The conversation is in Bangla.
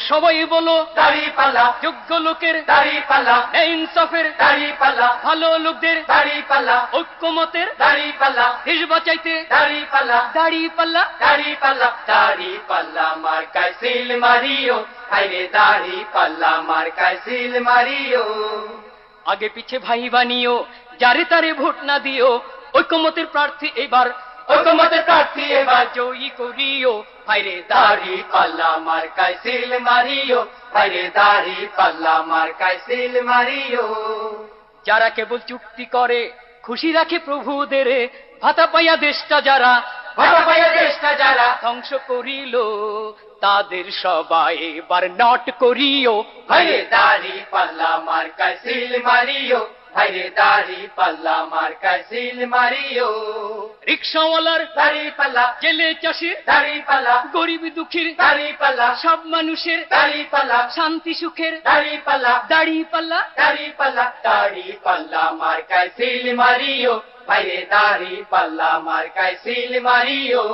সবাই বলো দাড়িপাল্লা, যোগ্য লোকের দাড়িপাল্লা, ইনসাফের দাড়িপাল্লা, ভালো লোকদের দাড়িপাল্লা, ঐক্যমতের দাড়িপাল্লা, দেশ বাঁচাইতে দাড়িপাল্লা, দাড়িপাল্লা দাড়িপাল্লা, দাড়িপাল্লা মার্কায় সিল মারিও, হায়রে দাড়িপাল্লা মার্কায় সিল মারিও। আগে পিছে ভাই বানিও, যারে তারে ভোট না দিও, ঐক্যমতের প্রার্থী এবার ঐকমত্যের প্রার্থী এবার জয়ী করিও, ভাইরে দাড়িপাল্লা মার্কায় সিল মারিও, হায়রে দাড়িপাল্লা মার্কায় সিল মারিও। যারা কেবল চুক্তি করে খুশি রাখে প্রভুদের, ভাতা পাইয়া দেশটা যারা ভালো পাইয়া দেশটা যারা ধ্বংস করিল, তাদের সবাই এবার নট করিও, হায়রে দাড়িপাল্লা মার্কায় সিল মারিও, হায়রে দাড়িপাল্লা মার্কায় সিল মারিও। রিক্সাওয়ালার দাড়িপাল্লা, জেলে চাষির দাড়িপাল্লা, গরিব দুঃখীর দাড়িপাল্লা, সব মানুষের দাড়িপাল্লা, শান্তি সুখের দাড়িপাল্লা, দাড়িপাল্লা দাড়িপাল্লা, দাড়িপাল্লা মার্কায় সিল মারিও, হায়রে দাড়িপাল্লা মার্কায় সিল মারিও।